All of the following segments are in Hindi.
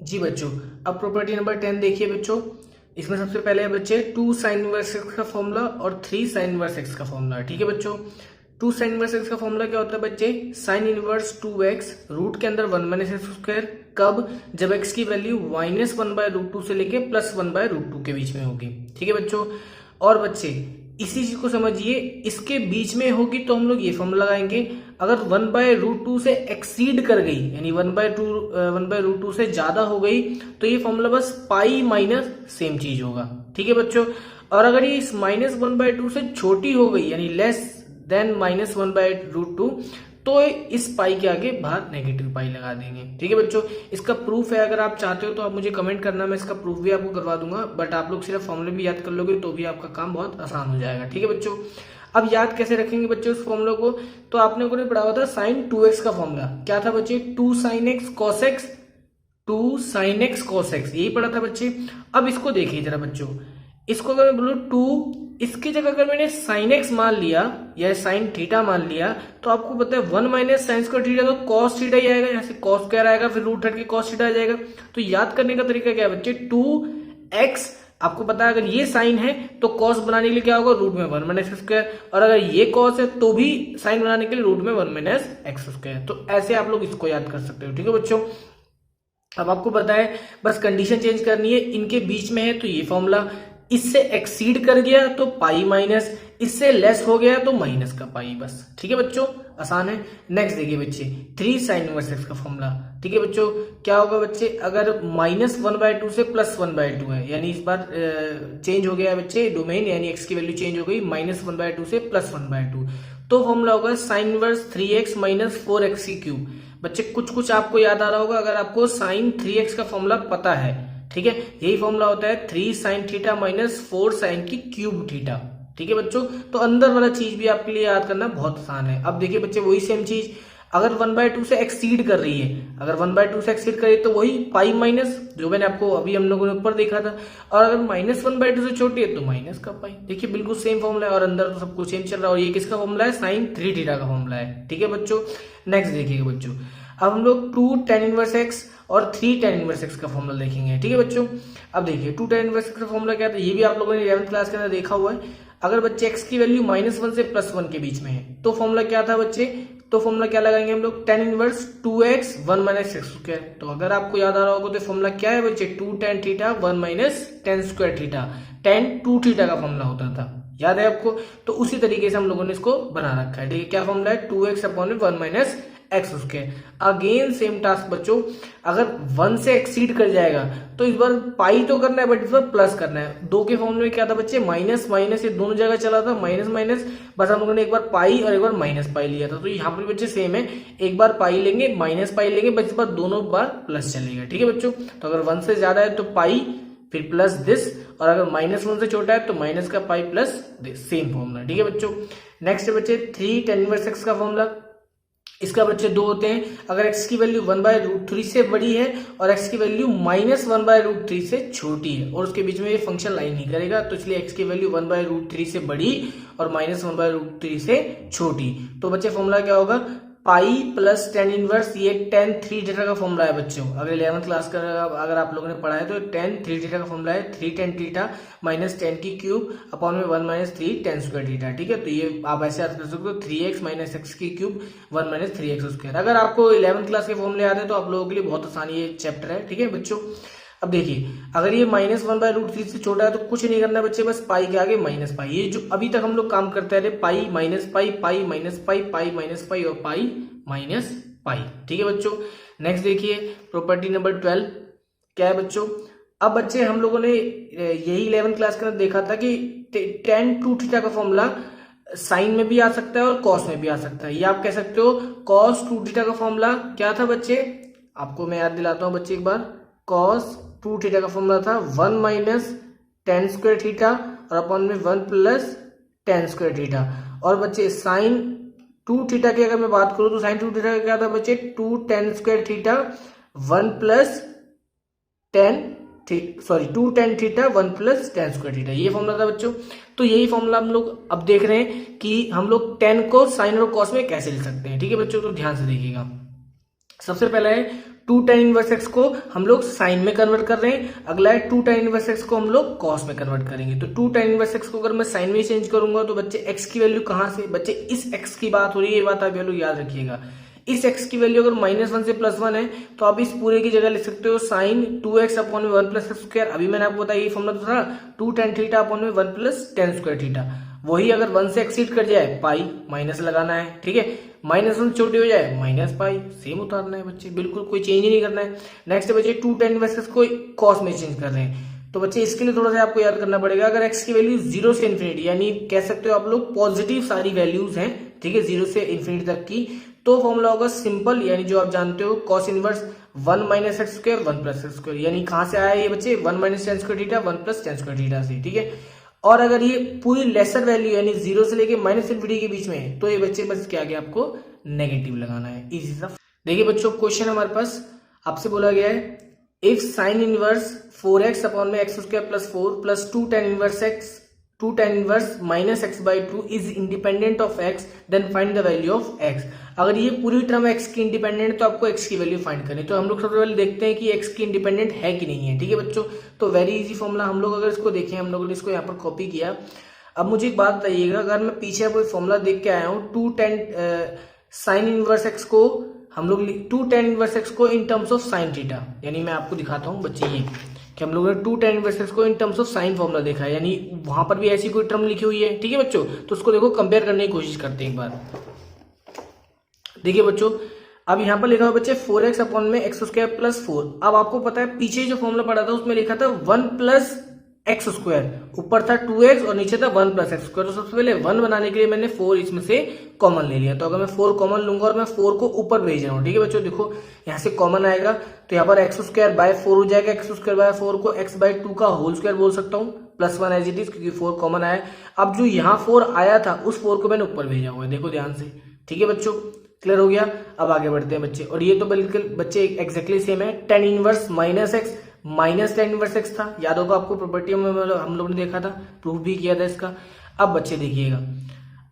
जी बच्चों, अब प्रॉपर्टी नंबर 10 देखिए बच्चों। इसमें सबसे पहले है बच्चे 2 साइन इनवर्स एक्स का फॉर्मूला और 3 साइन इनवर्स एक्स का फॉर्मूला। ठीक है बच्चों, 2 साइन इनवर्स एक्स का फॉर्मूला क्या होता है बच्चे? साइन इनवर्स 2x रूट के अंदर 1 माइनस एक्स स्क्वायर। कब? जब x की वैल्यू -1/√2 से लेके +1/√2 के बीच में होगी। ठीक है बच्चों, और बच्चे इसी चीज को समझिए, इसके बीच में होगी तो हम लोग ये फॉर्मूला लगाएंगे। अगर 1/√2 से एक्सीड कर गई, यानी 1/√2 से ज्यादा हो गई, तो ये फॉर्मूला बस पाई माइनस सेम चीज होगा। ठीक है बच्चों, और अगर ये इस -1/2 से छोटी हो गई, यानी लेस देन -1/√2, तो इस पाई के आगे बाहर नेगेटिव पाई लगा देंगे। ठीक है बच्चों, इसका प्रूफ है, अगर आप चाहते हो तो आप मुझे कमेंट करना, मैं इसका प्रूफ भी आपको करवा दूंगा। बट आप लोग सिर्फ फॉर्मूले भी याद कर लोगे तो भी आपका काम बहुत आसान हो जाएगा। ठीक है बच्चों, अब याद कैसे रखेंगे बच्चों उस फॉर्मूला को? तो आपने को पढ़ा हुआ था साइन 2x का फॉर्मूला। क्या था बच्चे? 2 sin x cos x, 2 sin x cos x, यही पढ़ा था बच्चे। अब इसको देखिए जरा बच्चों, इसको अगर मैं बोलूं 2, इसकी जगह अगर मैंने sin x मान लिया या sin थीटा मान लिया, तो आपको पता है 1 माइनस साइन स्क्वायर थीटा तो cos थीटा ही आएगा। यहाँ से cos स्क्वायर आएगा, फिर रूट हट के cos थीटा आ जाएगा। तो याद करने का तरीका क्या है बच्चे? 2x, आपको पता है अगर ये साइन है तो कॉस बनाने के लिए क्या होगा? रूट में 1 माइनस एक्स स्क्वायर, और अगर ये कॉस है तो भी साइन बनाने के लिए रूट में 1 माइनस एक्स स्क्वायर। तो ऐसे आप लोग इसको याद कर सकते हो। ठीक है बच्चों, अब आपको पता है बस कंडीशन चेंज करनी है, इनके बीच में है तो ये फॉर्मूला, इससे एक्सीड कर गया तो पाई माइनस, इससे लेस हो गया तो माइनस का पाई, बस। ठीक है बच्चों, आसान है। नेक्स्ट देखिए बच्चे, 3 साइन इनवर्स एक्स का फॉर्मूला। ठीक है बच्चों, क्या होगा बच्चे? अगर -1/2 से +1/2 है, यानी इस बार चेंज हो गया बच्चे डोमेन, यानी एक्स की वैल्यू चेंज हो गई, -1/2 से +1/2, तो फॉर्मूला होगा साइन इनवर्स 3x - 4x की क्यूब। बच्चे कुछ कुछ आपको याद आ रहा होगा अगर आपको साइन 3x का फॉर्मूला पता है। ठीक है, यही फॉर्मूला होता है 3 sin थीटा - 4 sin की क्यूब थीटा। ठीक है बच्चों, तो अंदर वाला चीज भी आपके लिए याद करना बहुत आसान है। अब देखिए बच्चे, वही सेम चीज, अगर 1/2 से एक्सीड कर रही है, अगर 1/2 से एक्सीड कर रही है तो वही पाई माइनस, जो मैंने आपको अभी हम लोगों ने ऊपर देखा था, और अगर -1/2 से छोटी है तो माइनस का पाई। देखिए बिल्कुल सेम फॉर्मूला है, और अंदर तो सब कुछ सेम चल रहा है। और ये किसका फॉर्मूला है? साइन 3 थीटा का फॉर्मूला है। ठीक है बच्चों, नेक्स्ट देखिएगा बच्चों, अब हम लोग 2 tan इनवर्स एक्स और 3 tan इनवर्स एक्स का फॉर्मूला देखेंगे। ठीक है बच्चों, अब देखिए 2 tan इनवर्स एक्स का फॉर्मूला क्या था, ये भी आप लोगों ने 11th क्लास के अंदर देखा हुआ है। अगर बच्चे x की वैल्यू -1 से +1 के बीच में है तो फॉर्मूला क्या था बच्चे? तो फॉर्मूला क्या लगाएंगे हम लोग? tan inverse 2x 1 minus x square. तो अगर आपको याद आ रहा होगा तो फॉर्मूला क्या है बच्चे? 2 tan theta 1 minus tan square theta, tan 2 theta का फॉर्मूला होता था, याद है आपको? तो उसी तरीके से हम लोगों ने इसको बना रखा है। ठीक है, क्या फॉर्मूला है? 2x upon 1 minus x square. Again same task बच्चों, अगर 1 से एक्सीड कर जाएगा तो इस बार पाई तो करना है, बट इस बार प्लस करना है। 2 के फॉर्मूले में क्या था बच्चे? माइनस माइनस, ये दोनों जगह चला था, माइनस माइनस, बस हम लोगों ने एक बार पाई और एक बार माइनस पाई लिया था। तो यहाँ पर बच्चे सेम है, एक बार पाई लेंगे, माइनस पाई लेंगे, बस इस बार दोनों बार प्लस चलेगा। ठीक है बच्चों, तो अगर 1 से ज्यादा है तो पाई फिर प्लस दिस, और अगर -1 से छोटा है तो माइनस का pi plus this, same formula. ठीक है बच्चों, नेक्स्ट है बच्चे 3 tan इनवर्स एक्स का फॉर्मूला। इसका बच्चे दो होते हैं, अगर x की वैल्यू 1/√3 से बड़ी है और x की वैल्यू -1/√3 से छोटी है, और उसके बीच में ये फंक्शन लाइन नहीं करेगा, तो इसलिए x की वैल्यू 1/√3 से बड़ी और -1/√3 से छोटी। तो बच्चे फॉर्मूला क्या होगा? पाई प्लस tan इनवर्स, ये tan 3 थीटा का फॉर्मूला है बच्चों। अगर 11th क्लास का अगर आप लोगों ने पढ़ा है तो tan 3 थीटा का फॉर्मूला है 3 tan थीटा माइनस tan की क्यूब अपॉन में 1 माइनस 3 tan स्क्वायर थीटा। ठीक है, तो ये आप ऐसे याद कर सकते हो, 3x माइनस एक्स की क्यूब 1 माइनस 3x स्क्वायर। अगर आपको 11th क्लास के फॉर्मूले याद है तो आप लोगों के लिए बहुत आसानी ये चैप्टर है। ठीक है बच्चों, अब देखिए, अगर ये -1/√3 से छोटा है तो कुछ नहीं करना बच्चे, बस पाई के आगे माइनस पाई। ये जो अभी तक हम लोग काम करते रहे, pi minus pi, pi minus pi, pi minus pi और पाई माइनस पाई। ठीक है बच्चों, नेक्स्ट देखिए प्रॉपर्टी नंबर 12 क्या है बच्चों? अब बच्चे हम लोगों ने यही 11th क्लास के अंदर देखा था कि tan 2 थीटा का फॉर्मूला साइन में भी आ सकता है और कॉस में भी आ सकता है। ये आप कह सकते हो cos 2 थीटा का फॉर्मूला क्या था बच्चे? आपको मैं याद दिलाता हूं बच्चे एक बार। cos 2 थीटा का फॉर्मूला था 1 माइनस tan स्क्वायर थीटा और अपॉन में 1 प्लस tan स्क्वायर थीटा। और बच्चे साइन 2 थीटा की अगर मैं बात करूं तो साइन 2 थीटा का क्या था बच्चे? 2 tan square theta 1 plus 2 tan theta 1 plus tan square theta, ये फॉर्मूला था बच्चों। तो यही फॉर्मूला हम लोग अब देख रहे हैं कि हम लोग tan को साइन और कॉस में कैसे लिख सकते हैं। ठीक है बच्चों, तो ध्यान से देखिएगा। सबसे पहला है टू tan इनवर्स एक्स को हम लोग साइन में कन्वर्ट कर रहे हैं, अगला है टू tan इनवर्स एक्स को हम लोग कॉस में कन्वर्ट करेंगे। तो टू tan इनवर्स एक्स को अगर मैं साइन में चेंज करूंगा तो बच्चे एक्स की वैल्यू कहां से, बच्चे इस एक्स की बात हो रही है, ये बात आप लोग याद रखिएगा। इस x की वैल्यू अगर -1 से +1 है तो आप इस पूरे की जगह लिख सकते हो साइन 2x अपॉन में 1 प्लस एक्स स्क्वायर। अभी मैंने आपको बताया ये फॉर्मूला तो था 2 tan थीटा अपॉन में 1 प्लस tan स्क्वायर थीटा। वही अगर 1 से एक्सीड कर जाए पाई माइनस लगाना है, ठीक है, -1 छोटी हो जाए माइनस पाई, सेम उतारना है बच्चे, बिल्कुल कोई चेंज ही नहीं करना है। नेक्स्ट बच्चे टू tan इनवर्स एक्स को कॉस में चेंज कर रहे हैं, तो बच्चे इसके लिए थोड़ा सा आपको याद करना पड़ेगा। अगर x की वैल्यू 0 से इन्फिनिटी, यानी कह सकते हो आप लोग पॉजिटिव सारी वैल्यूज हैं, ठीक है, 0 से इन्फिनिटी तक की, तो फॉर्मूला होगा सिंपल, यानी जो आप जानते हो cos inverse 1 minus x square 1 plus x square. यानी कहां से आया ये बच्चे 1 minus tan square theta 1 plus tan square theta से, ठीक है। और अगर ये पूरी लेसर वैल्यू यानी 0 से लेके माइनस इन्फिनिटी के बीच में है तो ये बच्चे बस क्या गया आपको नेगेटिव लगाना है, इजी सा। देखिए बच्चों क्वेश्चन हमारे पास आपसे बोला गया है if sine inverse 4x upon में x square plus 4 plus 2 tan inverse minus x by 2 is independent of x then find the value of x। अगर ये पूरी टर्म x की इंडिपेंडेंट तो आपको x की वैल्यू फाइंड करनी। तो हम लोग सबसे पहले देखते हैं कि x की इंडिपेंडेंट है कि नहीं है, ठीक है बच्चों। तो वेरी इजी फॉर्मूला, हम लोग अगर इसको देखें, हम लोगों ने इसको यहाँ पर कॉपी किया। अब मुझे एक बात बताइएगा, अगर मैं पीछे कोई फॉर्मूला देख के आया हूँ 2 tan साइन इनवर्स एक्स को हम लोग 2 tan इनवर्स एक्स को in terms of sine theta, यानी मैं आपको दिखाता हूँ बच्चे ये कि हम लोगों ने 2 tan इनवर्स एक्स को in terms of sine formula देखा है, यानी वहां पर भी ऐसी कोई टर्म लिखी हुई है, ठीक है बच्चों। तो उसको देखो कंपेयर करने की कोशिश करते हैं एक बार। देखिए बच्चों अब यहाँ पर लिखा हुआ बच्चे 4x अपॉन में एक्स स्क्वायर प्लस 4। अब आपको पता है पीछे जो फॉर्मूला पढ़ा था उसमें लिखा था 1 प्लस एक्स स्क्वायर, ऊपर था 2x और नीचे था 1 प्लस एक्स स्क्वायर। तो सबसे पहले 1 बनाने के लिए मैंने 4 इसमें से कॉमन ले लिया। तो अगर मैं 4 कॉमन लूंगा और मैं 4 को ऊपर भेज रहा हूँ, ठीक है बच्चों, देखो यहाँ से कॉमन आएगा तो यहाँ पर एक्स स्क्वायर बाय 4 हो जाएगा। एक्स स्क्वायर बाय 4 को x बाई 2 का होल स्क्वायर बोल सकता हूँ, प्लस 1 एज इट इज, क्योंकि 4 कॉमन आया। अब जो यहाँ 4 आया था उस 4 को मैंने ऊपर भेजा हुआ है, देखो ध्यान से, ठीक है बच्चों, क्लियर हो गया। अब आगे बढ़ते हैं बच्चे, और ये तो बिल्कुल बच्चे एक्जैक्टली सेम है, tan inverse minus x minus tan inverse x था, याद होगा आपको प्रॉपर्टी में हम लोग ने देखा था, प्रूफ भी किया था इसका। अब बच्चे देखिएगा,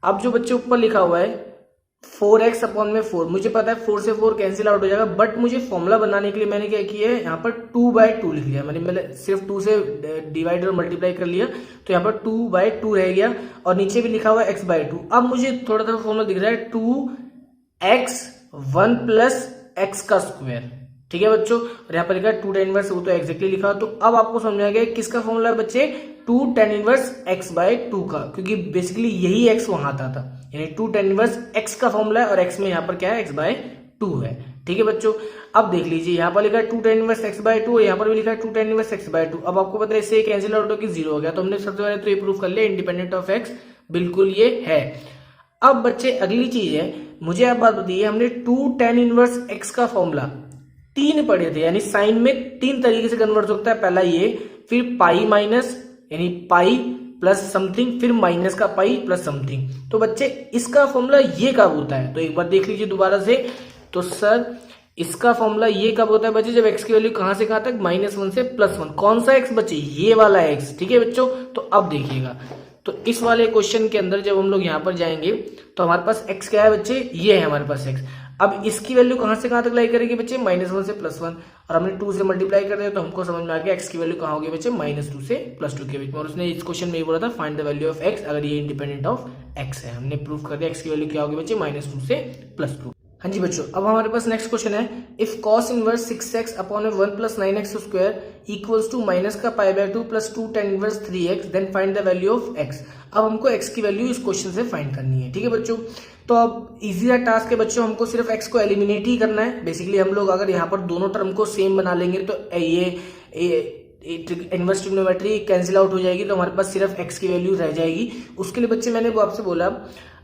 अब जो बच्चे ऊपर लिखा हुआ है 4x अपॉन में 4, मुझे पता है 4 से 4 कैंसिल आउट हो जाएगा, बट मुझे फॉर्मूला बनाने के लिए मैंने क्या किया है, यहाँ पर 2/2 लिख लिया। मैंने सिर्फ 2 से डिवाइड और मल्टीप्लाई कर लिया, तो यहाँ पर 2/2 रह गया, और नीचे भी लिखा हुआ है x/2। अब मुझे थोड़ा सा फॉर्मूला दिख रहा है 2x 1 प्लस एक्स का स्क्वायर, ठीक है बच्चों, और यहाँ पर लिखा है 2 tan इनवर्स, वो तो एक्जेक्टली लिखा। तो अब आपको समझ आ गया किसका फॉर्मूला है बच्चे, 2 tan इनवर्स x/2 का, क्योंकि बेसिकली यही x वहां आता था, यानी 2 tan इनवर्स x का फॉर्मूला है, और x में यहाँ पर क्या है x/2 है, ठीक है बच्चों। अब देख लीजिए यहाँ पर लिखा है 2 tan इनवर्स x/2 और यहाँ पर भी लिखा है 2 tan इनवर्स x/2। अब आपको पता है इससे कैंसिल आउट होकर 0 हो गया, तो हमने सबसे पहले तो ये प्रूफ कर लिया इंडिपेंडेंट ऑफ x, बिल्कुल ये है। अब बच्चे अगली चीज है, मुझे आप बात बताइए, हमने 2 tan इनवर्स x का फॉर्मूला 3 पढ़े थे, यानी साइन में 3 तरीके से कन्वर्ट होता है। पहला ये, फिर पाई माइनस यानी पाई प्लस समथिंग, फिर माइनस का पाई प्लस समथिंग। तो बच्चे इसका फॉर्मूला ये कब होता है, तो एक बार देख लीजिए दोबारा से। तो सर इसका फॉर्मूला ये कब होता है बच्चे, जब x की वैल्यू कहां से कहां तक, -1 से +1। कौन सा x बच्चे, ये वाला x, ठीक है बच्चों। तो अब देखिएगा, तो इस वाले क्वेश्चन के अंदर जब हम लोग यहाँ पर जाएंगे तो हमारे पास x क्या है बच्चे, ये है हमारे पास x। अब इसकी वैल्यू कहां से कहां तक लाई करेगी बच्चे, -1 से +1, और हमने 2 से मल्टीप्लाई कर दिया, तो हमको समझ में आ गया x की वैल्यू कहां होगी बच्चे, -2 से +2 के बीच में। और उसने इस क्वेश्चन में ये बोला था find the value of x, अगर ये इंडिपेंडेंट ऑफ x है। हमने प्रूफ कर दिया x की वैल्यू क्या होगी बच्चे, -2 से +2। हाँ जी बच्चों, अब हमारे पास नेक्स्ट क्वेश्चन है, if cos inverse 6x upon 1 plus 9x square equals to minus का π/2 plus 2 tan inverse 3x then find the value of x। अब हमको x की वैल्यू इस क्वेश्चन से फाइंड करनी है, ठीक है बच्चों। तो अब इजी सा टास्क है बच्चों, हमको सिर्फ x को एलिमिनेट ही करना है। बेसिकली हम लोग अगर यहाँ पर दोनों टर्म को सेम बना लेंगे तो ये इनवर्स ट्रिग्नोमेट्री कैंसिल आउट हो जाएगी, तो हमारे पास सिर्फ x की वैल्यू रह जाएगी। उसके लिए बच्चे मैंने वो आपसे बोला,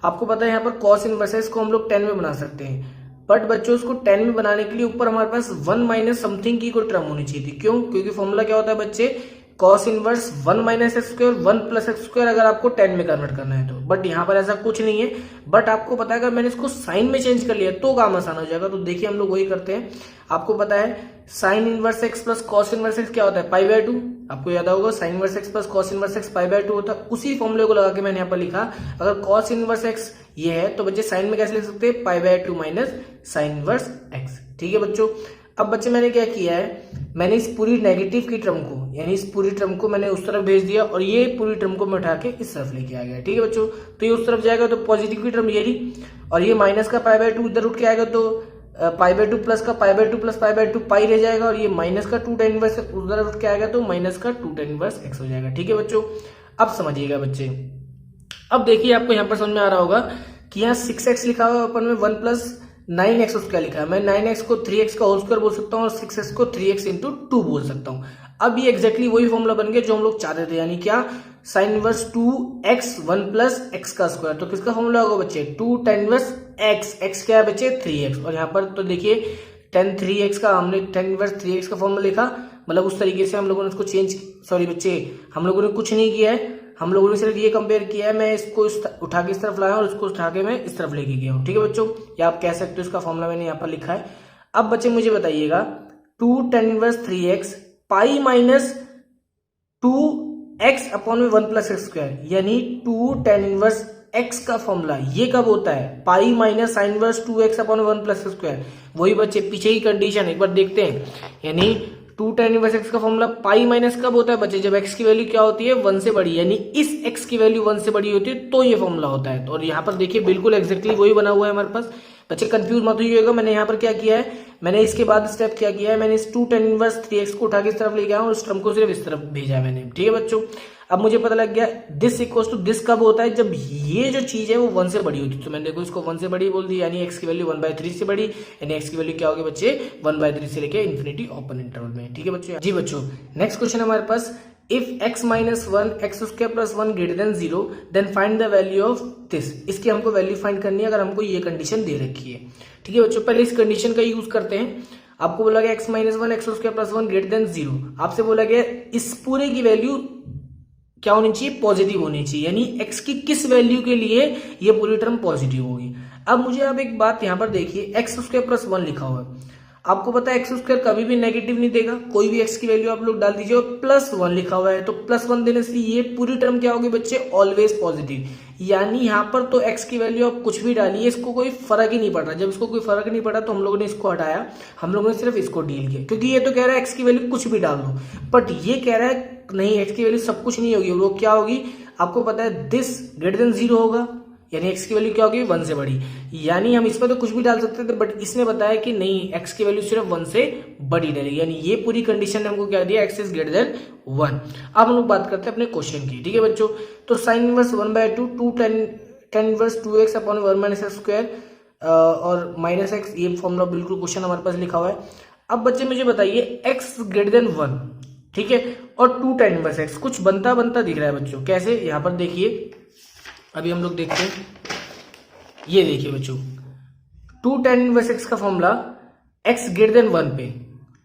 आपको पता है यहाँ पर cos इनवर्स को हम लोग 10 में बना सकते हैं, बट बच्चों उसको 10 में बनाने के लिए ऊपर हमारे पास 1 माइनस समथिंग की कोई टर्म होनी चाहिए थी। क्यों, क्योंकि फॉर्मूला क्या होता है बच्चे, cos inverse 1 minus x square 1 plus x square, अगर आपको 10 में कन्वर्ट करना है तो। बट यहाँ पर ऐसा कुछ नहीं है, बट आपको पता है अगर मैंने इसको साइन में चेंज कर लिया तो काम आसान हो जाएगा। तो देखिए हम लोग वही करते हैं, आपको पता है sine inverse x plus cos inverse x क्या होता है, π/2। आपको याद होगा sine inverse x plus cos inverse x π/2 होता है। उसी फॉर्मूले को लगा के मैंने यहाँ पर लिखा, अगर कॉस इनवर्स एक्स ये है तो बच्चे साइन में कैसे लिख सकते हैं, π/2 माइनस साइन इनवर्स एक्स। ठीक है बच्चों। अब बच्चे मैंने क्या किया है, मैंने इस पूरी नेगेटिव की टर्म को, यानी इस पूरी टर्म को मैंने उस तरफ भेज दिया और ये पूरी टर्म को मैं उठा के इस तरफ लेके आ गया। ठीक है बच्चों, तो ये उस तरफ जाएगा तो पॉजिटिव की टर्म ये रही, और ये माइनस का पाई बाय टू इधर उठ के आएगा तो पाई बाय टू प्लस का pi by two plus pi by two pi रह जाएगा, और ये माइनस का 2 tan इनवर्स उधर उठ के आएगा तो माइनस का 2 tan इनवर्स x हो जाएगा। ठीक है बच्चों, अब समझिएगा बच्चे। अब देखिए आपको यहाँ पर समझ में आ रहा होगा कि यहाँ 6x लिखा हुआ अपन में 1 प्लस 9x उसका लिखा है। मैं 9x को 3x का होल स्क्वायर बोल सकता हूँ और 6x को 3x इंटू 2 बोल सकता हूँ। अब ये एग्जैक्टली वही फॉर्मूला बन गया जो हम लोग चाहते थे, यानी क्या, sine inverse 2x 1 plus x का स्क्वायर। तो किसका फॉर्मूला होगा बच्चे, 2 tan इनवर्स x क्या है बच्चे 3x, और यहाँ पर तो देखिए tan 3x का हमने tan इनवर्स 3x का फॉर्मूला लिखा, मतलब उस तरीके से हम लोगों ने इसको चेंज, सॉरी बच्चे हम लोगों ने कुछ नहीं किया है, हम लोगों ने सिर्फ ये कंपेयर किया है, मैं इसको उठा के इस तरफ लाया और इसको उठा के मैं इस तरफ लेके गया हूँ। ठीक है बच्चों, या आप कह सकते हो इसका फॉर्मूला मैंने यहाँ पर लिखा है। अब बच्चे मुझे बताइएगा 2 tan inverse 3x pi minus 2x upon में 1 प्लस एक्स स्क्वायर, यानी 2 tan इनवर्स x का फॉर्मूला ये कब होता है, pi minus sine inverse 2x upon 1 plus x square. वही बच्चे पीछे की कंडीशन एक बार देखते हैं, यानी 2 tan इनवर्स x का फॉर्मूला पाई माइनस कब होता है बच्चे, जब x की वैल्यू क्या होती है 1 से बड़ी, यानी इस x की वैल्यू 1 से बड़ी होती है तो ये फॉर्मूला होता है। और यहाँ पर देखिए बिल्कुल एग्जैक्टली वही बना हुआ है हमारे पास। बच्चे कंफ्यूज मत होइएगा, मैंने यहाँ पर क्या किया है, मैंने इसके बाद स्टेप क्या किया है, मैंने इस 2 tan इनवर्स 3x को उठा के इस तरफ ले गया और इस टर्म को सिर्फ इस तरफ भेजा मैंने। ठीक है बच्चों, अब मुझे पता लग गया दिस इक्वल्स टू दिस कब होता है, जब ये जो चीज है वो 1 से बड़ी होती है। तो मैंने देखो इसको 1 से बड़ी बोल दी, यानी x की वैल्यू 1/3 से बड़ी, यानी x की वैल्यू क्या होगी बच्चे 1/3 से लेके इन्फिनिटी ओपन इंटरवल में। ठीक है बच्चों, जी बच्चों नेक्स्ट क्वेश्चन हमारे पास, if x minus 1 x square plus 1 greater than 0 then find the value of this. इसकी हमको वैल्यू फाइंड करनी है अगर हमको ये कंडीशन दे रखी है। ठीक है बच्चों, पहले इस कंडीशन का यूज करते हैं। आपको बोला गया x minus 1 x square plus 1 greater than 0, आपसे बोला गया इस पूरे की वैल्यू क्या होनी चाहिए, पॉजिटिव होनी चाहिए, यानी x की किस वैल्यू के लिए ये पूरी टर्म पॉजिटिव होगी। अब मुझे अब एक बात यहां पर देखिए, x स्क्वायर प्लस 1 लिखा हुआ है, आपको पता है एक्स स्क्वायर कभी भी नेगेटिव नहीं देगा, कोई भी x की वैल्यू आप लोग डाल दीजिए, और प्लस 1 लिखा हुआ है तो प्लस 1 देने से ये पूरी टर्म क्या होगी बच्चे, ऑलवेज पॉजिटिव। यानी यहाँ पर तो x की वैल्यू आप कुछ भी डालिए, इसको कोई फर्क ही नहीं पड़ रहा। जब इसको कोई फर्क नहीं पड़ा तो हम लोगों ने इसको हटाया, हम लोगों ने सिर्फ इसको डील किया, क्योंकि ये तो कह रहा है x की वैल्यू कुछ भी डाल दो, बट ये कह रहा है नहीं x की वैल्यू सब कुछ नहीं होगी, वो क्या होगी आपको पता है, दिस ग्रेटर देन 0 होगा, यानी x की वैल्यू क्या होगी 1 से बड़ी। यानी हम इसमें तो कुछ भी डाल सकते थे, बट इसने बताया कि नहीं x की वैल्यू सिर्फ 1 से बड़ी डालेगी, यानी ये पूरी कंडीशन ने हमको क्या दिया, x इज ग्रेटर देन 1। अब हम लोग बात करते हैं अपने क्वेश्चन की। ठीक है बच्चों, तो sine inverse 1/2 2 tan inverse 2x upon 1 minus x square और माइनस x, ये फॉर्मूला बिल्कुल क्वेश्चन हमारे पास लिखा हुआ है। अब बच्चे मुझे बताइए x ग्रेटर देन 1, ठीक है, और 2 tan इनवर्स x कुछ बनता दिख रहा है बच्चों, कैसे, यहाँ पर देखिए, अभी हम लोग देखते हैं, ये देखिए बच्चों 2 tan इनवर्स x का फॉर्मूला x ग्रेटर देन 1 पे,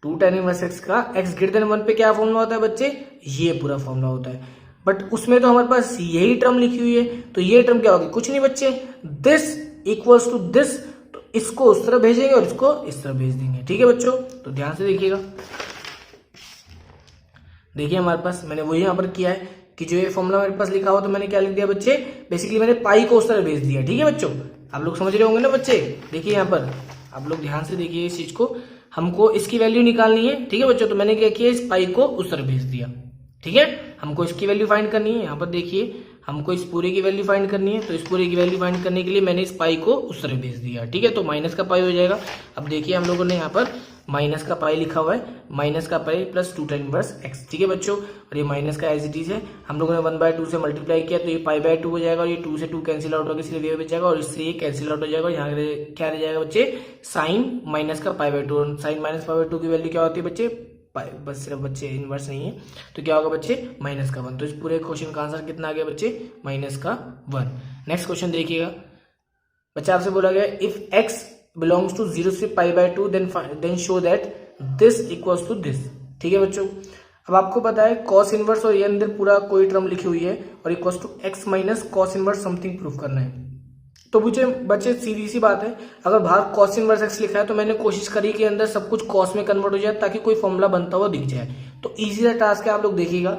2 tan इनवर्स x का x ग्रेटर देन 1 पे क्या फॉर्मूला होता है बच्चे, ये पूरा फॉर्मूला होता है, बट उसमें तो हमारे पास यही टर्म लिखी हुई है, तो ये टर्म क्या होगी, कुछ नहीं बच्चे, दिस इक्वल्स टू दिस, तो इसको उस तरह भेजेंगे और इसको इस तरह भेज देंगे। ठीक है बच्चों, तो ध्यान से देखिएगा, देखिए हमारे पास मैंने वही यहाँ पर किया है कि जो ये फॉर्मूला मेरे पास लिखा हुआ, तो मैंने क्या लिख दिया बच्चे, बेसिकली मैंने पाई को उस तरह भेज दिया। ठीक है बच्चों, आप लोग समझ रहे होंगे ना बच्चे, देखिए यहाँ पर आप लोग ध्यान से देखिए इस चीज को, हमको इसकी वैल्यू निकालनी है। ठीक है बच्चों, तो मैंने क्या किया, इस पाई को उस तरह भेज दिया। ठीक है, हमको इसकी वैल्यू फाइंड करनी है, यहाँ पर देखिए हमको इस पूरे की वैल्यू फाइंड करनी है, तो इस पूरे की वैल्यू फाइंड करने के लिए मैंने इस पाई को उस तरह भेज दिया। ठीक है, तो माइनस का पाई हो जाएगा। अब देखिए हम लोगों ने यहाँ पर माइनस का पाई लिखा हुआ है, माइनस का pi plus 2 tan inverse x। ठीक है बच्चों, और ये माइनस का एज इट इज है, हम लोगों ने 1/2 से मल्टीप्लाई किया तो ये पाई/2 हो जाएगा, और ये 2 से 2 कैंसिल आउट होगा, इसलिए ये बच जाएगा, और इससे ये कैंसिल आउट हो जाएगा। यहाँ क्या रह जाएगा बच्चे, साइन माइनस का पाई/2, साइन माइनस पाई/2 की वैल्यू क्या होती है बच्चे, बस सिर्फ बच्चे इनवर्स नहीं है, तो क्या होगा बच्चे -1। तो इस पूरे क्वेश्चन का आंसर कितना आ गया बच्चे, -1। नेक्स्ट क्वेश्चन देखिएगा, बच्चा आपसे बोला गया इफ x बिलोंग्स टू 0 से पाई/2 then show that this equals to this. ठीक है बच्चों, अब आपको पता है कॉस इनवर्स और ये अंदर पूरा कोई टर्म लिखी हुई है और equals to x minus cos inverse something proof करना है। तो मुझे बच्चे सीधी सी बात है, अगर बाहर कॉस इनवर्स x लिखा है तो मैंने कोशिश करी कि अंदर सब कुछ कॉस में कन्वर्ट हो जाए ताकि कोई फॉर्मूला बनता हुआ दिख जाए। तो इजी सा टास्क है, आप लोग देखिएगा,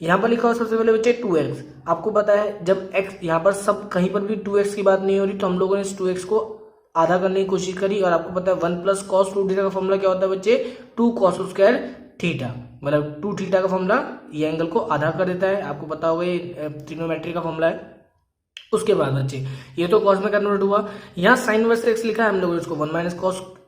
यहाँ पर लिखा हुआ सबसे पहले बच्चे 2x। आपको पता है जब x यहाँ पर सब कहीं पर भी 2x की बात नहीं हो रही तो हम लोगों ने इस 2x को आधा करने की कोशिश करी और आपको पता है 1 प्लस कॉस 2 थीटा का फॉर्मूला क्या होता है बच्चे, 2 कॉस स्क्वायर थीटा, मतलब 2 थीटा का फॉर्मूला ये एंगल को आधा कर देता है। आपको पता होगा ये ट्रिग्नोमेट्री का फॉर्मूला है। उसके बाद बच्चे ये तो कॉस में कन्वर्ट हुआ, यहाँ साइन इनवर्स एक्स लिखा है हम लोग इसको 1 माइनस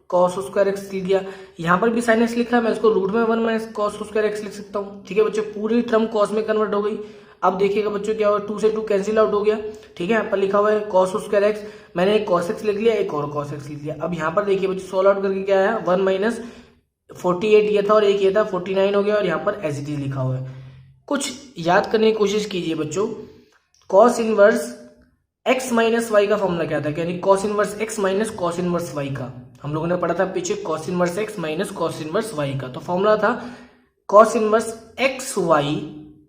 कॉस स्क्वायर एक्स लिख दिया। यहाँ पर भी साइन एक्स लिखा है, मैं इसको रूट में 1 माइनस कॉस स्क्वायर एक्स लिख सकता हूँ। ठीक है बच्चों, पूरी टर्म कॉस में कन्वर्ट हो गई। अब देखिएगा बच्चों क्या हुआ, 2 से 2 कैंसिल आउट हो गया। ठीक है, यहाँ पर लिखा हुआ है कॉस स्क्वायर एक्स, मैंने एक कॉस एक्स लिख लिया, एक और कॉस एक्स लिख लिया। अब यहाँ पर देखिए बच्चों सोल्व आउट करके क्या आया, 1 माइनस 48 ये था और एक ये था 49 हो गया और यहाँ पर एज इट इज लिखा हुआ है। कुछ याद करने की कोशिश कीजिए बच्चों, cos inverse x minus y का फॉर्मूला क्या था, यानी cos inverse x minus cos inverse y का हम लोगों ने पढ़ा था पीछे, cos inverse x minus cos inverse y का। तो फॉर्मूला था cos inverse x y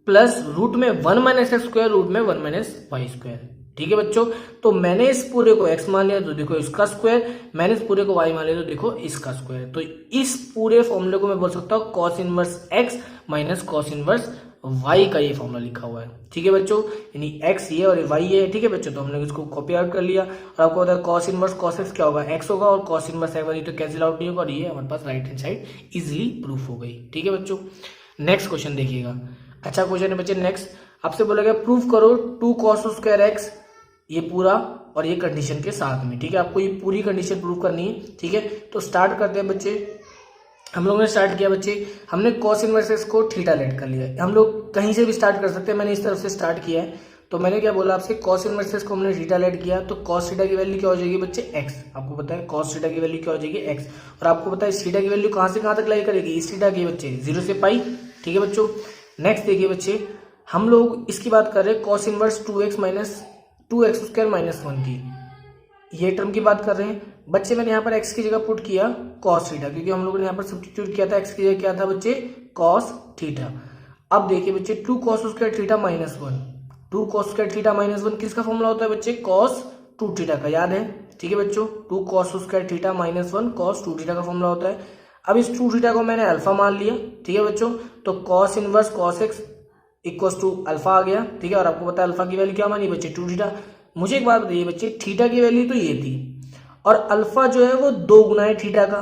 plus root में 1 माइनस एक्स स्क्वायर रूट में 1 माइनस वाई स्क्वायर। ठीक है बच्चों, तो मैंने इस पूरे को x मान लिया तो देखो इसका स्क्वायर, मैंने इस पूरे को y मान लिया तो देखो इसका स्क्वायर। तो इस पूरे फॉर्मूले को मैं बोल सकता हूँ cos inverse x minus cos inverse y का ये फॉर्मूला लिखा हुआ है। ठीक है बच्चों, यानी x ये और y ये। ठीक है बच्चों, तो हमने इसको कॉपी आउट कर लिया और आपको पता है कॉस इनवर्स कॉस x क्या होगा, x होगा और कॉस इनवर्स x तो कैंसिल आउट नहीं होगा और ये हमारे पास right hand side easily proof हो गई। ठीक है बच्चों, नेक्स्ट क्वेश्चन देखिएगा, अच्छा क्वेश्चन है बच्चे। नेक्स्ट आपसे बोला गया प्रूफ करो 2 कॉस स्क्वायर एक्स, ये पूरा और ये कंडीशन के साथ में। ठीक है, आपको ये पूरी कंडीशन प्रूव करनी है। ठीक है, तो स्टार्ट करते हैं बच्चे। हम लोगों ने स्टार्ट किया बच्चे, हमने कॉस इनवर्स एक्स को थीटा लेट कर लिया। हम लोग कहीं से भी स्टार्ट कर सकते हैं, मैंने इस तरफ से स्टार्ट किया है। तो मैंने क्या बोला आपसे, कॉस इनवर्स एक्स को हमने थीटा लेट किया, तो कॉस थीटा की वैल्यू क्या हो जाएगी बच्चे, एक्स। आपको पता है कॉस थीटा की वैल्यू क्या हो जाएगी, एक्स। और आपको पता है इस थीटा की वैल्यू कहाँ से कहाँ तक लाई करेगी, इस थीटा की बच्चे 0 से पाई। ठीक है बच्चों, नेक्स्ट देखिए बच्चे, हम लोग इसकी बात कर रहे हैं cos inverse 2x minus 2x square minus 1 की, ये टर्म की बात कर रहे हैं बच्चे। मैंने यहाँ पर x की जगह पुट किया cos थीटा, क्योंकि हम लोगों ने यहाँ पर सब्स्टिट्यूट किया था, x की जगह क्या था बच्चे, cos थीटा। अब देखिए बच्चे 2 cos square theta minus 1, 2 cos square theta minus 1 किसका फॉर्मूला होता है बच्चे, cos 2 थीटा का, याद है। ठीक है बच्चों, 2 cos square theta minus 1 cos 2 theta का फॉर्मूला होता है। अब इस 2 थीटा को मैंने अल्फा मान लिया। ठीक है बच्चों, तो cos इनवर्स cos x इक्वल्स टू अल्फा आ गया। ठीक है, और आपको पता है अल्फा की वैल्यू क्या मानी बच्चे, 2 थीटा। मुझे एक बात बताइए बच्चे, थीटा की वैल्यू तो ये थी और अल्फा जो है वो 2 गुना है थीटा का,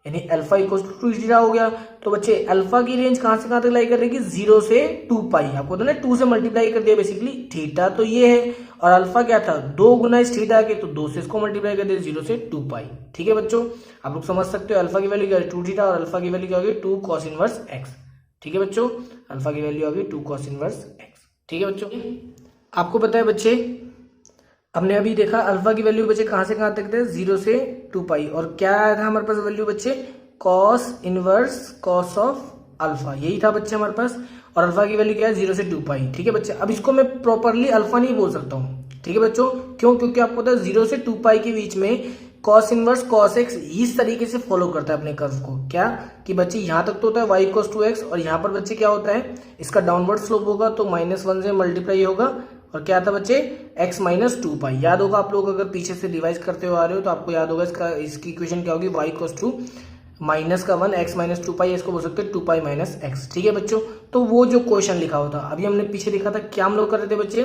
यानी अल्फा इक्वल्स टू 2 थीटा हो गया। तो बच्चे अल्फा की रेंज कहां से कहां तक लाई करेगी, 0 से 2 पाई। आपको तो ना 2 से मल्टीप्लाई कर दिया बेसिकली, थीटा तो ये है और अल्फा क्या था 2 गुना इस थीटा के, तो 2 से इसको मल्टीप्लाई कर दिया 0 से 2 पाई। ठीक है बच्चों, आप लोग समझ सकते हो अल्फा की वैल्यू क्या है 2 थीटा और अल्फा की वैल्यू क्या होगी 2 cos इनवर्स एक्स। ठीक है बच्चों, अल्फा की वैल्यू होगी 2 cos इनवर्स एक्स। ठीक है बच्चों, आपको पता है बच्चे, हमने अभी देखा अल्फा की वैल्यू बच्चे कहां से कहां तक थे, 0 से 2 पाई, और क्या आया था हमारे पास वैल्यू बच्चे, cos इनवर्स cos ऑफ अल्फा, यही था बच्चे हमारे पास। और अल्फा की वैल्यू क्या है 0 से 2 पाई। ठीक है बच्चे, अब इसको मैं प्रॉपरली अल्फा नहीं बोल सकता हूँ। ठीक है बच्चों, क्यों, क्योंकि आपको पता है 0 से 2 पाई के बीच में cos इनवर्स cos x इस तरीके से फॉलो करता है अपने कर्व को, क्या कि बच्चे यहाँ तक तो होता है y इक्वल्स टू x और यहाँ पर बच्चे क्या होता है, इसका डाउनवर्ड स्लोप होगा तो -1 से मल्टीप्लाई होगा और क्या था बच्चे, x माइनस 2 पाई। याद होगा आप लोग अगर पीछे से रिवाइज करते हुए आ रहे हो तो आपको याद होगा इसकी इक्वेशन क्या होगी, y equals to -1 x minus 2 pi, इसको बोल सकते हैं 2 पाई माइनस x। ठीक है बच्चों, तो वो जो क्वेश्चन लिखा होता, अभी हमने पीछे लिखा था, क्या हम लोग कर रहे थे बच्चे,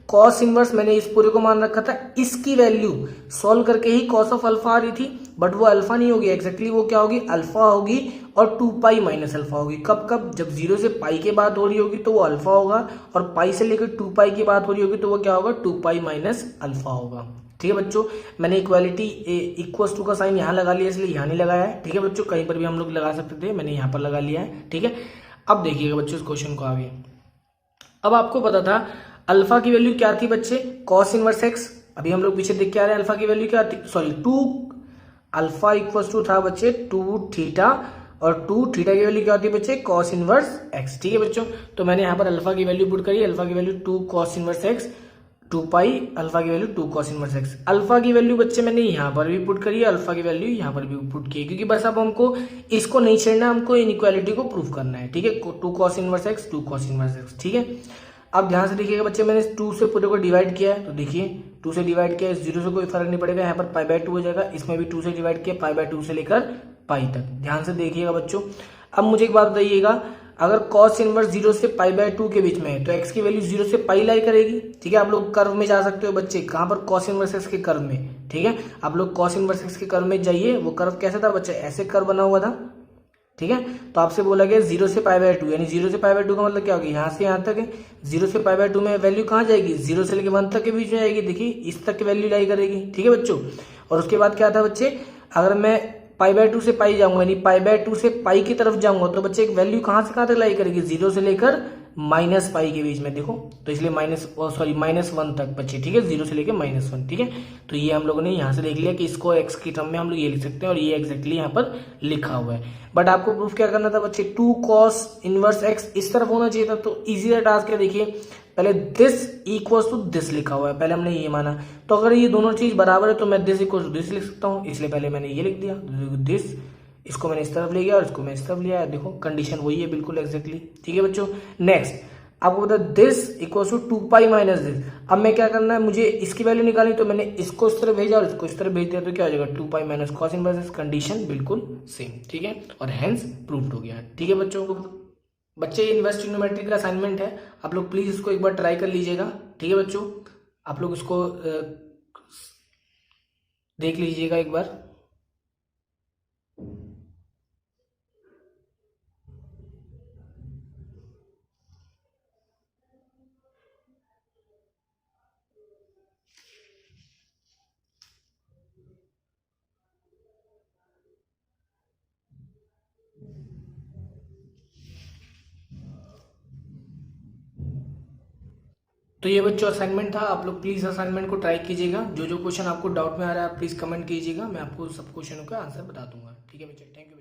cos इनवर्स मैंने इस पूरे को मान रखा था, इसकी वैल्यू सॉल्व करके ही cos ऑफ अल्फा आ रही थी, बट वो अल्फा नहीं होगी एग्जैक्टली, वो क्या होगी, अल्फा होगी और 2 पाई माइनस अल्फा होगी। कब कब, जब 0 से पाई की बात हो रही होगी तो वो अल्फा होगा और पाई से लेकर 2 पाई की बात हो रही होगी तो वो क्या होगा, 2 पाई माइनस अल्फा होगा। ठीक है बच्चों, मैंने इक्वालिटी इक्वल्स टू का साइन यहाँ लगा लिया, इसलिए यहाँ नहीं लगाया है। ठीक है बच्चों, कहीं पर भी हम लोग लगा सकते थे, मैंने यहाँ पर लगा लिया है। ठीक है, अब देखिएगा बच्चों इस क्वेश्चन को आगे। अब आपको पता था अल्फा की वैल्यू क्या थी बच्चे, cos इनवर्स एक्स। अभी हम लोग पीछे देख के आ रहे हैं अल्फा की वैल्यू क्या थी, सॉरी 2 अल्फा इक्वल्स टू था बच्चे 2 थीटा और 2 थीटा की वैल्यू क्या होती है बच्चे, cos इनवर्स एक्स। ठीक है बच्चों, तो मैंने यहाँ पर अल्फा की वैल्यू पुट करी, अल्फा की वैल्यू 2 cos इनवर्स एक्स 2 पाई, अल्फा की value 2 cos inverse x. Alpha की वैल्यू बच्चे मैंने यहाँ पर भी पुट करी है, अल्फा की वैल्यू यहाँ पर भी पुट की है, क्योंकि बस अब हमको इसको नहीं छेड़ना, हमको इनइक्वालिटी को प्रूव करना है। ठीक है, 2 cos inverse x 2 cos inverse x. ठीक है, अब ध्यान से देखिएगा बच्चे, मैंने 2 से पूरे को डिवाइड किया है, तो देखिए 2 से डिवाइड किया, 0 से कोई फर्क नहीं पड़ेगा, यहाँ पर π/2 हो जाएगा, इसमें भी 2 से डिवाइड किया, π/2 से लेकर पाई तक। ध्यान से देखिएगा बच्चों, अब मुझे एक बात बताइएगा, अगर cos इनवर्स 0 से π/2 के बीच में है तो x की वैल्यू 0 से पाई लाई करेगी। ठीक है, आप लोग कर्व में जा सकते हो बच्चे, कहाँ पर cos इनवर्स x के कर्व में, ठीक है। आप लोग कॉस इनवर्स एक्स के कर्व में जाइए, वो कर्व कैसा था बच्चा, ऐसे कर्व बना हुआ था, ठीक है। तो आपसे बोला गया 0 से π/2, यानी 0 से π/2 का मतलब क्या होगा, यहाँ से यहाँ तक है, 0 से π/2 में वैल्यू कहाँ जाएगी, 0 से लेकर 1 तक के बीच में जाएगी, देखिए इस तक की वैल्यू लाई करेगी, ठीक है बच्चों। और उसके बाद क्या था बच्चे, अगर मैं π/2 से पाई जाऊंगा, यानी π/2 से पाई की तरफ जाऊंगा, तो बच्चे एक वैल्यू कहाँ से कहाँ तक लाई करेगी, 0 से लेकर -π के बीच में, देखो तो इसलिए -1 तक बच्चे, ठीक है, 0 से लेकर -1, ठीक है। तो ये हम लोगों ने यहाँ से देख लिया कि इसको x की टर्म में हम लोग ये लिख सकते हैं, और ये एग्जैक्टली यहाँ पर लिखा हुआ है। बट आपको प्रूफ क्या करना था बच्चे, 2 cos इनवर्स x इस तरफ होना चाहिए था। तो इजी सा टास्क है, देखिए पहले दिस इक्वल्स टू दिस लिखा हुआ है, पहले हमने ये माना, तो अगर ये दोनों चीज बराबर है तो मैं दिस इक्वल्स टू दिस लिख सकता हूँ, इसलिए पहले मैंने ये लिख दिया दिस, इसको मैंने इस तरफ ले गया और इसको मैं इस तरफ लिया, देखो कंडीशन वही है बिल्कुल एग्जैक्टली, ठीक है बच्चों। नेक्स्ट आपको बता this equals to 2π minus this, अब मैं क्या करना है, मुझे इसकी वैल्यू निकालनी, तो मैंने इसको इस तरफ भेजा और इसको इस तरफ भेज दिया, तो क्या हो जाएगा 2π माइनस कॉस इनवर्स, कंडीशन बिल्कुल सेम, ठीक है, और हेंस प्रूव्ड हो गया, ठीक है बच्चों। बच्चे इनवर्स ट्रिग्नोमेट्री का असाइनमेंट है, आप लोग प्लीज इसको एक बार ट्राई कर लीजिएगा, ठीक है बच्चों, आप लोग इसको देख लीजिएगा एक बार। तो ये बच्चों असाइनमेंट था, आप लोग प्लीज असाइनमेंट को ट्राई कीजिएगा, जो जो क्वेश्चन आपको डाउट में आ रहा है आप प्लीज कमेंट कीजिएगा, मैं आपको सब क्वेश्चनों का आंसर बता दूंगा, ठीक है बच्चों, थैंक यू।